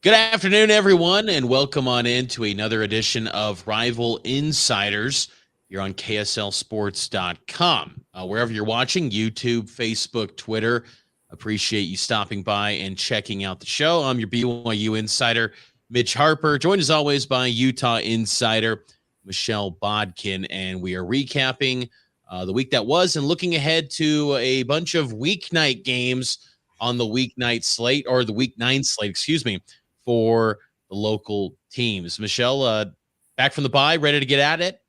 Good afternoon, everyone, and welcome on into another edition of Rival Insiders here on KSLSports.com. Wherever you're watching, YouTube, Facebook, Twitter, appreciate you stopping by and checking out the show. I'm your BYU insider, Mitch Harper, joined as always by Utah insider, Michelle Bodkin, and we are recapping the week that was and looking ahead to a bunch of weeknight games on the weeknight slate, or the week 9 slate, excuse me, for the local teams. Michelle, back from the bye, ready to get at it?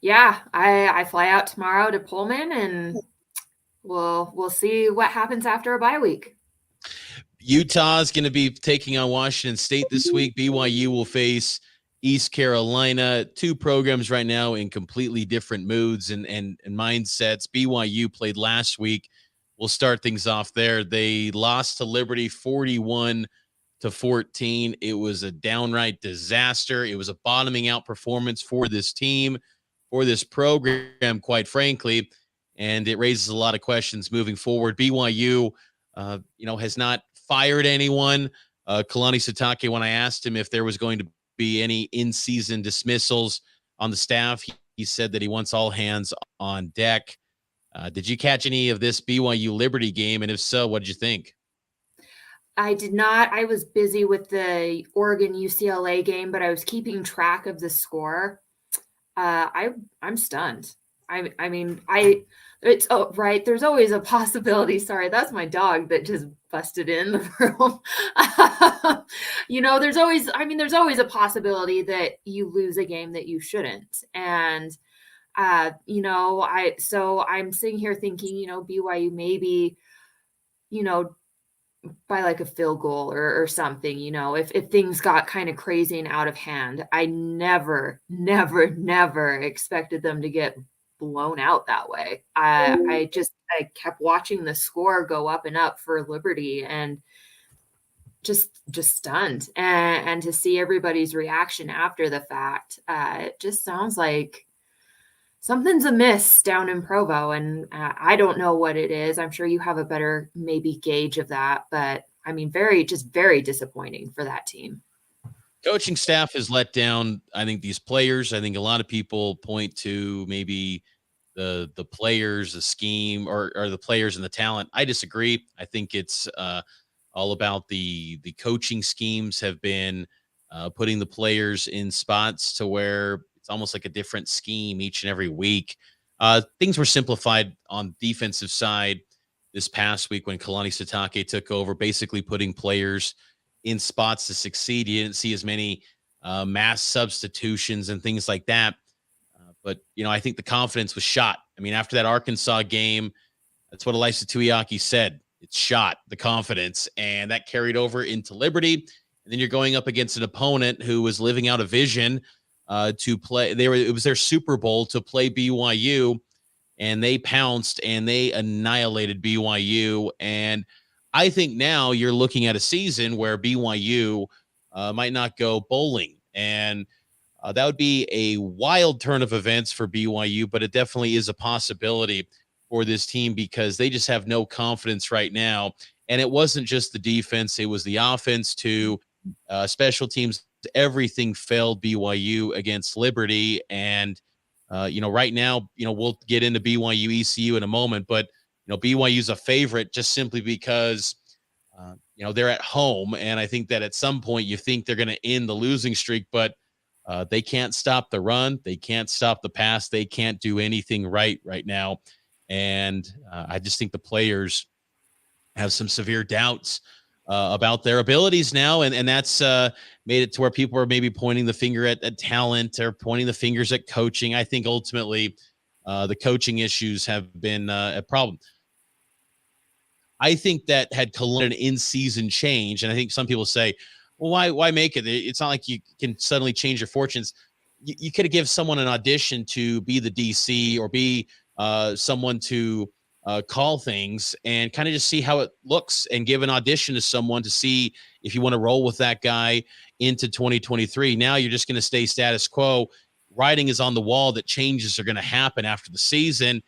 Yeah, I fly out tomorrow to Pullman, and we'll see what happens after a bye week. Utah is going to be taking on Washington State this week. BYU will face East Carolina. Two programs right now in completely different moods and mindsets. BYU played last week. We'll start things off there. They lost to Liberty 41-14. It was a downright disaster. It was a bottoming out performance for this team, for this program, quite frankly, and it raises a lot of questions moving forward. BYU, has not fired anyone. Kalani Sitake, when I asked him if there was going to be any in-season dismissals on the staff, he said that he wants all hands on deck. Did you catch any of this BYU Liberty game? And if so, what did you think? I did not. I was busy with the Oregon UCLA game, but I was keeping track of the score. I'm stunned. It's right. There's always a possibility. Sorry, that's my dog that just busted in the room. There's always a possibility that you lose a game that you shouldn't. And, I'm sitting here thinking, BYU maybe, by like a field goal or something, if things got kind of crazy and out of hand. I never expected them to get blown out that way. I kept watching the score go up and up for Liberty and just stunned. And to see everybody's reaction after the fact, it just sounds like something's amiss down in Provo, and I don't know what it is. I'm sure you have a better maybe gauge of that, but very disappointing for that team. Coaching staff has let down, I think, these players. I think a lot of people point to maybe the players, the scheme, or the players and the talent. I disagree. I think it's all about the coaching schemes have been putting the players in spots to where it's almost like a different scheme each and every week. Things were simplified on defensive side this past week when Kalani Sitake took over, basically putting players in spots to succeed. You didn't see as many mass substitutions and things like that. But I think the confidence was shot. After that Arkansas game, that's what Elisa Tuiaki said. It's shot, the confidence, and that carried over into Liberty. And then you're going up against an opponent who was living out a vision to play. It was their Super Bowl to play BYU, and they pounced and they annihilated BYU. And I think now you're looking at a season where BYU might not go bowling, and that would be a wild turn of events for BYU, but it definitely is a possibility for this team because they just have no confidence right now. And it wasn't just the defense, it was the offense too, special teams. Everything failed BYU against Liberty. And, right now, we'll get into BYU ECU in a moment, but, BYU's a favorite just simply because, they're at home. And I think that at some point you think they're going to end the losing streak, but they can't stop the run. They can't stop the pass. They can't do anything right now. And I just think the players have some severe doubts about their abilities now. And that's made it to where people are maybe pointing the finger at talent or pointing the fingers at coaching. I think ultimately the coaching issues have been a problem. I think that had an in-season change, and I think some people say, well, why make it? It's not like you can suddenly change your fortunes. You could have given someone an audition to be the DC or be someone to call things and kind of just see how it looks and give an audition to someone to see if you want to roll with that guy into 2023. Now you're just going to stay status quo. Writing is on the wall that changes are going to happen after the season.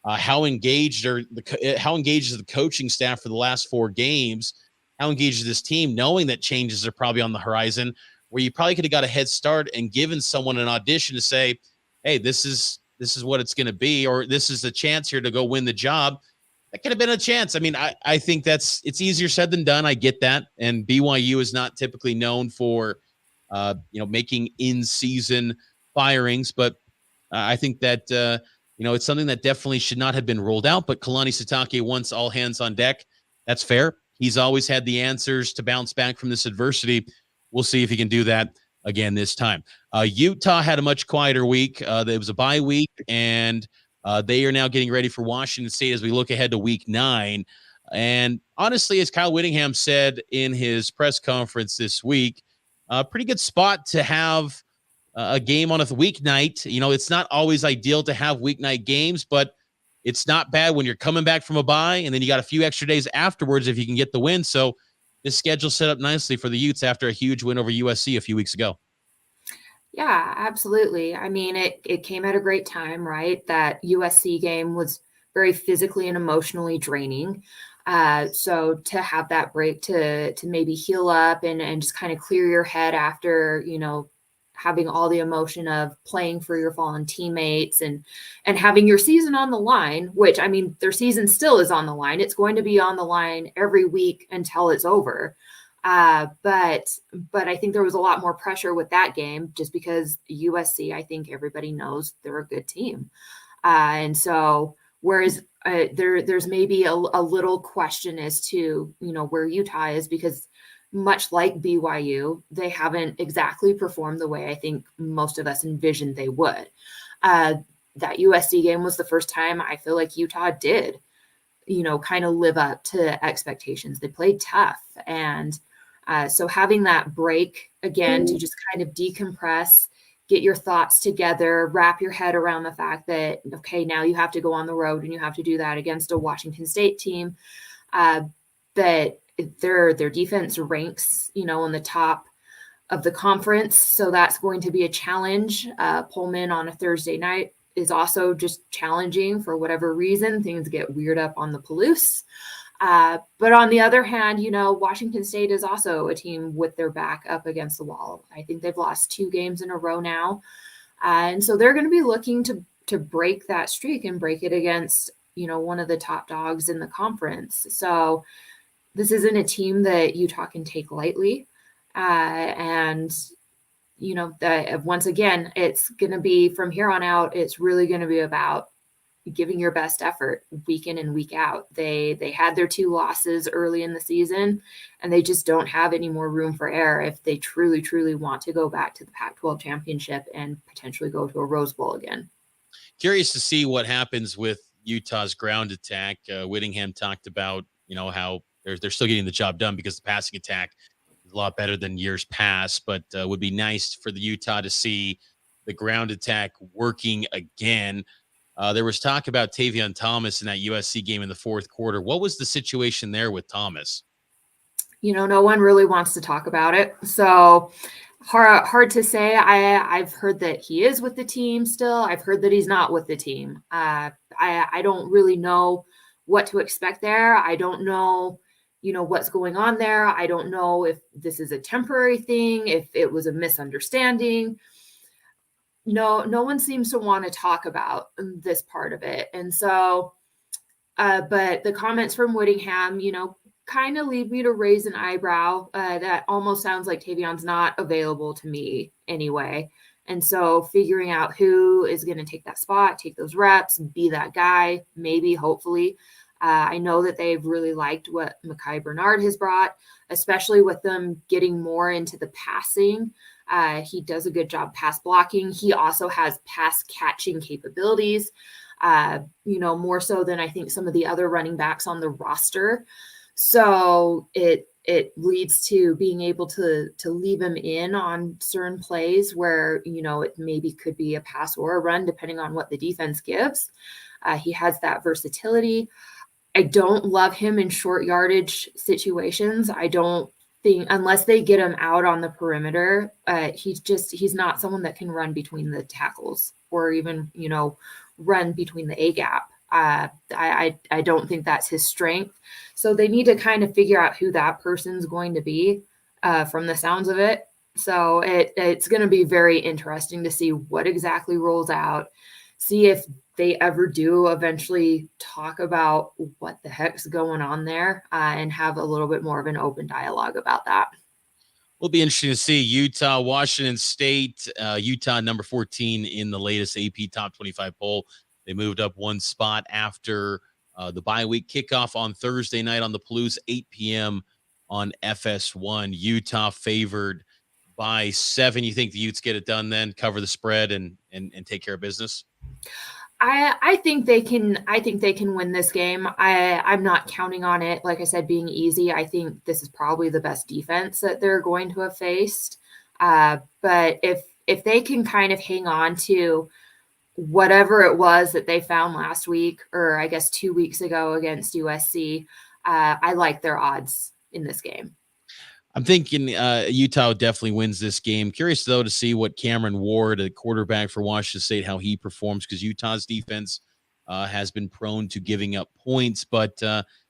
How engaged is the coaching staff for the last 4 games? how engaged is this team, knowing that changes are probably on the horizon, where you probably could have got a head start and given someone an audition to say, hey, this is what it's going to be, or this is a chance here to go win the job. That could have been a chance. I mean, I think it's easier said than done. I get that. And BYU is not typically known for, making in-season firings, but I think that, it's something that definitely should not have been rolled out. But Kalani Sitake wants all hands on deck. That's fair. He's always had the answers to bounce back from this adversity. We'll see if he can do that again this time. Utah had a much quieter week. It was a bye week, and they are now getting ready for Washington State as we look ahead to week 9. And honestly, as Kyle Whittingham said in his press conference this week, a pretty good spot to have a game on a weeknight. It's not always ideal to have weeknight games, but it's not bad when you're coming back from a bye, and then you got a few extra days afterwards if you can get the win. So this schedule set up nicely for the Utes after a huge win over USC a few weeks ago. Yeah, absolutely. I mean, it came at a great time, right? That USC game was very physically and emotionally draining. So to have that break to maybe heal up and just kind of clear your head after, having all the emotion of playing for your fallen teammates and having your season on the line, which, I mean, their season still is on the line. It's going to be on the line every week until it's over. But I think there was a lot more pressure with that game just because USC, I think everybody knows they're a good team. And so whereas there's maybe a little question as to, where Utah is, because much like BYU, they haven't exactly performed the way I think most of us envisioned they would. That USC game was the first time I feel like Utah did, kind of live up to expectations. They played tough. And so having that break again to just kind of decompress, get your thoughts together, wrap your head around the fact that, okay, now you have to go on the road and you have to do that against a Washington State team that their defense ranks, in the top of the conference. So that's going to be a challenge. Pullman on a Thursday night is also just challenging for whatever reason. Things get weird up on the Palouse. But on the other hand, Washington State is also a team with their back up against the wall. I think they've lost 2 games in a row now. And so they're going to be looking to break that streak and break it against, one of the top dogs in the conference. So this isn't a team that Utah can take lightly. And that once again, it's going to be from here on out, it's really going to be about giving your best effort week in and week out. They had their 2 losses early in the season, and they just don't have any more room for error if they truly, truly want to go back to the Pac-12 championship and potentially go to a Rose Bowl again. Curious to see what happens with Utah's ground attack. Whittingham talked about, how they're still getting the job done because the passing attack is a lot better than years past, but would be nice for the Utah to see the ground attack working again. There was talk about Tavion Thomas in that USC game in the 4th quarter. What was the situation there with Thomas? No one really wants to talk about it. So hard to say. I've heard that he is with the team still. I've heard that he's not with the team. I don't really know what to expect there. I don't know, what's going on there. I don't know if this is a temporary thing, if it was a misunderstanding. No one seems to want to talk about this part of it. And so, but the comments from Whittingham, kind of lead me to raise an eyebrow. That almost sounds like Tavion's not available to me anyway. And so figuring out who is going to take that spot, take those reps, be that guy, maybe, hopefully. I know that they've really liked what Mekhi Bernard has brought, especially with them getting more into the passing. He does a good job pass blocking. He also has pass catching capabilities, more so than I think some of the other running backs on the roster. So it leads to being able to leave him in on certain plays where, it maybe could be a pass or a run, depending on what the defense gives. He has that versatility. I don't love him in short yardage situations. I don't think, unless they get him out on the perimeter, he's not someone that can run between the tackles or even, run between the A gap. I don't think that's his strength. So they need to kind of figure out who that person's going to be from the sounds of it. So it's going to be very interesting to see what exactly rolls out, see if they ever do eventually talk about what the heck's going on there and have a little bit more of an open dialogue about that. Will be interesting to see Utah, Washington State, Utah number 14 in the latest AP Top 25 poll. They moved up one spot after the bye week kickoff on Thursday night on the Palouse, 8 p.m. on FS1. Utah favored by 7. You think the Utes get it done then, cover the spread and take care of business? I think they can. I think they can win this game. I'm not counting on it, like I said, being easy. I think this is probably the best defense that they're going to have faced. But if they can kind of hang on to whatever it was that they found last week, or I guess 2 weeks ago against USC, I like their odds in this game. I'm thinking Utah definitely wins this game. Curious, though, to see what Cameron Ward, a quarterback for Washington State, how he performs, because Utah's defense has been prone to giving up points. But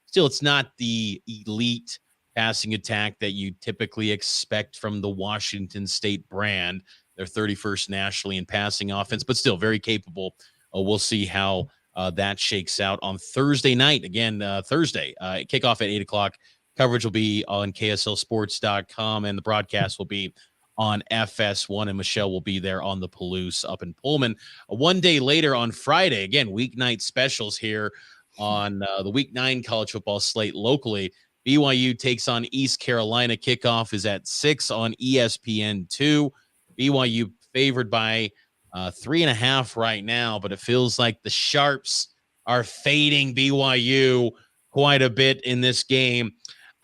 still, it's not the elite passing attack that you typically expect from the Washington State brand. They're 31st nationally in passing offense, but still very capable. We'll see how that shakes out on Thursday night. Again, Thursday, kickoff at 8 o'clock. Coverage will be on KSLSports.com, and the broadcast will be on FS1, and Michelle will be there on the Palouse up in Pullman. One day later on Friday, again, weeknight specials here on the Week 9 college football slate locally. BYU takes on East Carolina. Kickoff is at 6 on ESPN2. BYU favored by 3.5 right now, but it feels like the Sharps are fading BYU quite a bit in this game.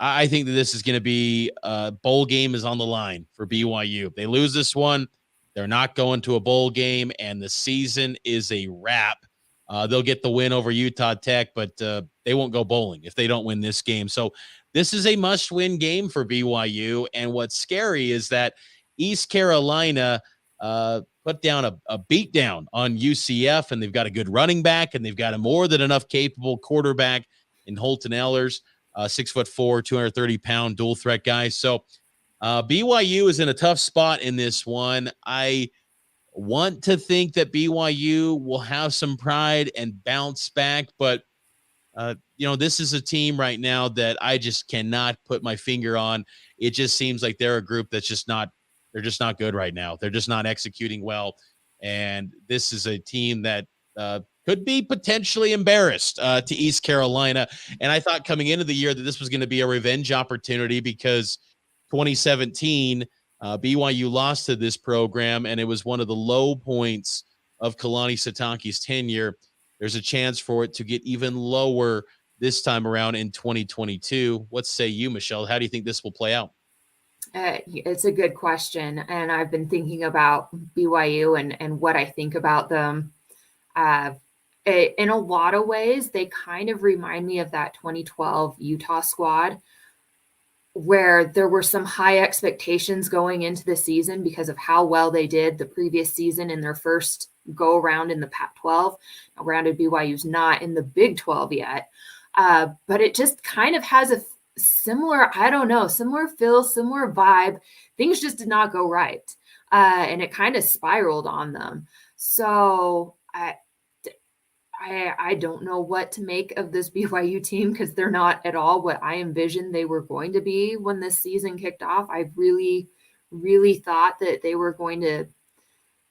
I think that this is going to be a bowl game is on the line for BYU. If they lose this one, they're not going to a bowl game, and the season is a wrap. They'll get the win over Utah Tech, but they won't go bowling if they don't win this game. So this is a must-win game for BYU, and what's scary is that East Carolina put down a beatdown on UCF, and they've got a good running back, and they've got a more than enough capable quarterback in Holton Ellers. 6'4", 230-pound dual threat guy. So BYU is in a tough spot in this one. I want to think that BYU will have some pride and bounce back, but this is a team right now that I just cannot put my finger on. It just seems like they're a group that's they're just not good right now. They're just not executing well. And this is a team that could be potentially embarrassed to East Carolina. And I thought coming into the year that this was going to be a revenge opportunity because 2017, BYU lost to this program, and it was one of the low points of Kalani Sitake's tenure. There's a chance for it to get even lower this time around in 2022. What say you, Michelle? How do you think this will play out? It's a good question. And I've been thinking about BYU and what I think about them. In a lot of ways, they kind of remind me of that 2012 Utah squad where there were some high expectations going into the season because of how well they did the previous season in their first go around in the Pac-12. Now, granted, BYU's not in the Big 12 yet, but it just kind of has a similar, similar feel, similar vibe. Things just did not go right, and it kind of spiraled on them. So I don't know what to make of this BYU team because they're not at all what I envisioned they were going to be when this season kicked off. I really, really thought that they were going to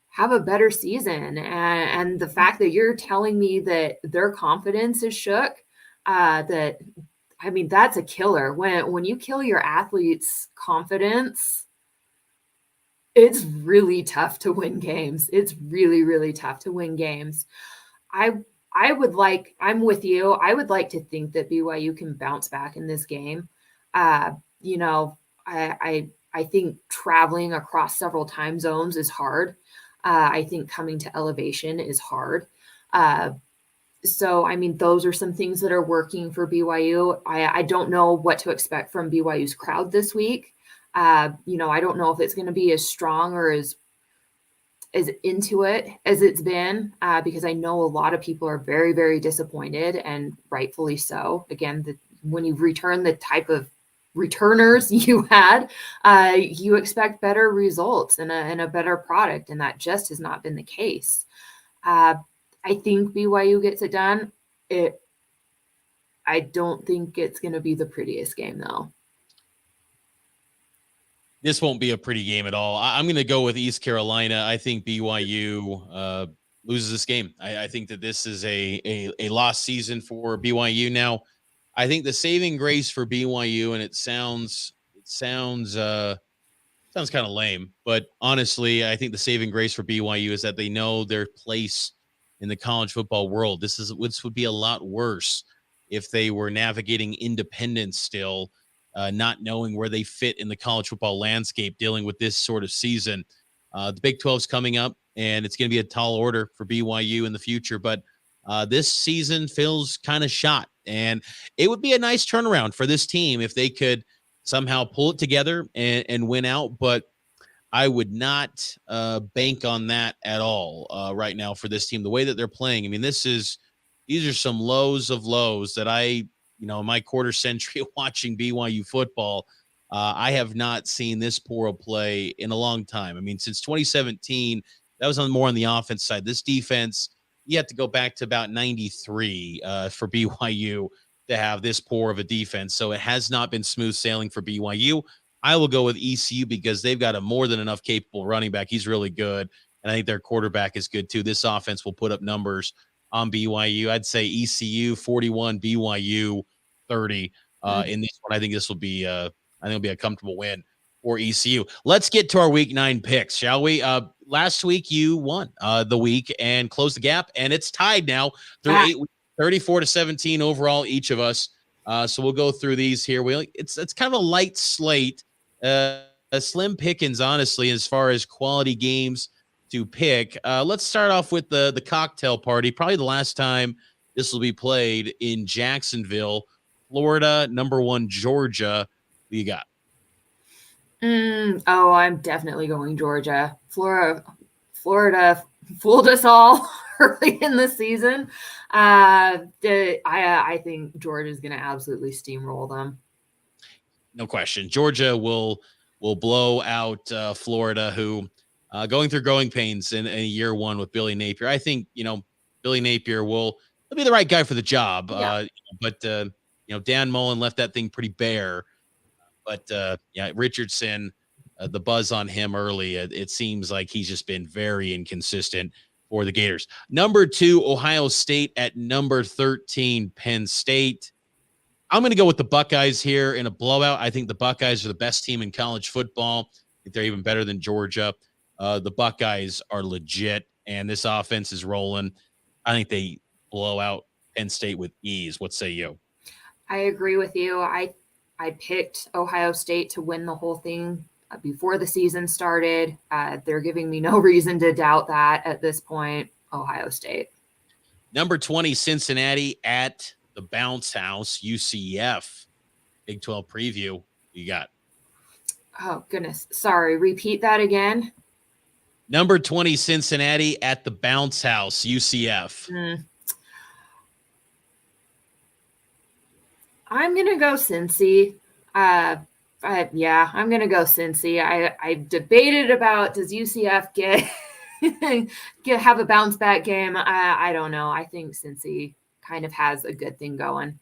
have a better season. And the fact that you're telling me that their confidence is shook, that's a killer. When you kill your athlete's confidence, it's really tough to win games. It's really, really tough to win games. I'm with you. I would like to think that BYU can bounce back in this game. I think traveling across several time zones is hard. I think coming to elevation is hard. So, those are some things that are working for BYU. I don't know what to expect from BYU's crowd this week. I don't know if it's going to be as strong or as as into it as it's been, because I know a lot of people are very, very disappointed, and rightfully so. Again, when you return the type of returners you had, you expect better results and a better product, and that just has not been the case. I think BYU gets it done. I don't think it's going to be the prettiest game, though. This won't be a pretty game at all. I'm going to go with East Carolina. I think BYU loses this game. I think that this is a lost season for BYU. Now, I think the saving grace for BYU, and it sounds kind of lame, but honestly, I think the saving grace for BYU is that they know their place in the college football world. This would be a lot worse if they were navigating independence still, not knowing where they fit in the college football landscape, dealing with this sort of season. The Big 12 is coming up, and it's going to be a tall order for BYU in the future, but this season feels kind of shot, and it would be a nice turnaround for this team if they could somehow pull it together and win out. But I would not bank on that at all right now for this team. The way that they're playing, I mean, these are some lows of lows that in my quarter century of watching BYU football, I have not seen this poor a play in a long time. I mean, since 2017, that was more on the offense side. This defense, you have to go back to about 93 for BYU to have this poor of a defense. So it has not been smooth sailing for BYU. I will go with ECU because they've got a more than enough capable running back. He's really good. And I think their quarterback is good too. This offense will put up numbers on BYU. I'd say ECU 41, BYU 30 in this one. I think it'll be a comfortable win for ECU. Let's get to our week 9 picks, shall we? Last week you won the week and closed the gap, and it's tied now through 8 weeks. 34-17 overall, each of us. So we'll go through these here. It's kind of a light slate, a slim pickings, honestly, as far as quality games to pick. Let's start off with the cocktail party. Probably the last time this will be played in Jacksonville, Florida. Number 1, Georgia. Who you got? I'm definitely going Georgia. Florida fooled us all early in the season. I think Georgia's going to absolutely steamroll them. No question. Georgia will blow out Florida, who going through growing pains in year 1 with Billy Napier. I think Billy Napier will be the right guy for the job. Yeah. But Dan Mullen left that thing pretty bare. But Richardson, the buzz on him early, it seems like he's just been very inconsistent for the Gators. Number 2, Ohio State at number 13, Penn State. I'm going to go with the Buckeyes here in a blowout. I think the Buckeyes are the best team in college football. I think they're even better than Georgia. The Buckeyes are legit, and this offense is rolling. I think they blow out Penn State with ease. What say you? I agree with you. I picked Ohio State to win the whole thing before the season started. They're giving me no reason to doubt that at this point. Ohio State. Number 20, Cincinnati at the Bounce House, UCF. Big 12 preview. You got? Oh, goodness. Sorry. Repeat that again. Number 20, Cincinnati at the Bounce House, UCF. I'm going to go Cincy. I'm going to go Cincy. I debated about, does UCF have a bounce back game? I don't know. I think Cincy kind of has a good thing going.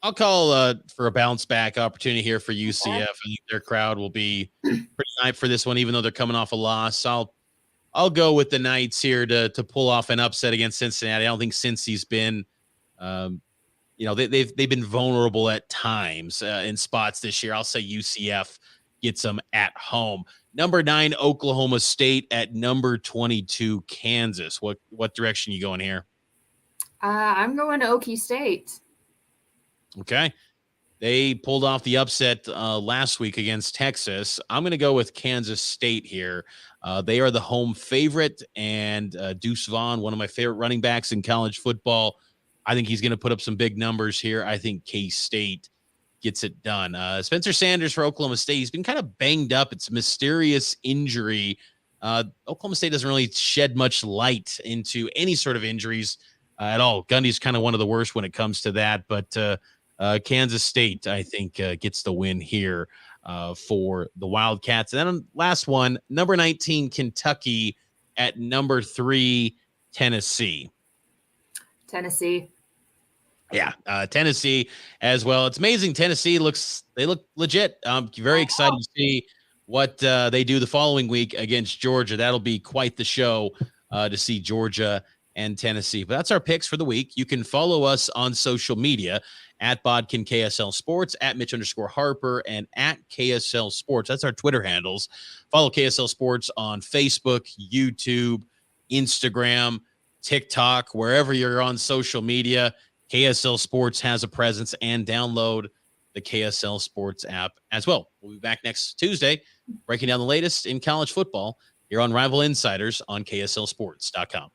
I'll call for a bounce back opportunity here for UCF. Okay. I think their crowd will be pretty hyped for this one, even though they're coming off a loss. I'll go with the Knights here to pull off an upset against Cincinnati. I don't think Cincy's been they've been vulnerable at times in spots this year. I'll say UCF gets them at home. Number 9, Oklahoma State at number 22, Kansas. What direction you going here? I'm going to Okie State. Okay. They pulled off the upset last week against Texas. I'm going to go with Kansas State here. They are the home favorite, and Deuce Vaughn, one of my favorite running backs in college football, I think he's going to put up some big numbers here. I think K-State gets it done. Spencer Sanders for Oklahoma State, he's been kind of banged up. It's a mysterious injury Oklahoma State doesn't really shed much light into any sort of injuries at all. Gundy's kind of one of the worst when it comes to that, but Kansas State, I think, gets the win here for the Wildcats. And then last one, number 19, Kentucky at number 3, Tennessee. Tennessee. Yeah, Tennessee as well. It's amazing. Tennessee look legit. I'm very excited to see what they do the following week against Georgia. That'll be quite the show to see Georgia and Tennessee. But that's our picks for the week. You can follow us on social media at Bodkin KSL Sports, at Mitch_Harper, and at KSL Sports. That's our Twitter handles. Follow KSL Sports on Facebook, YouTube, Instagram, TikTok, wherever you're on social media. KSL Sports has a presence, and download the KSL Sports app as well. We'll be back next Tuesday breaking down the latest in college football here on Rival Insiders on KSLSports.com.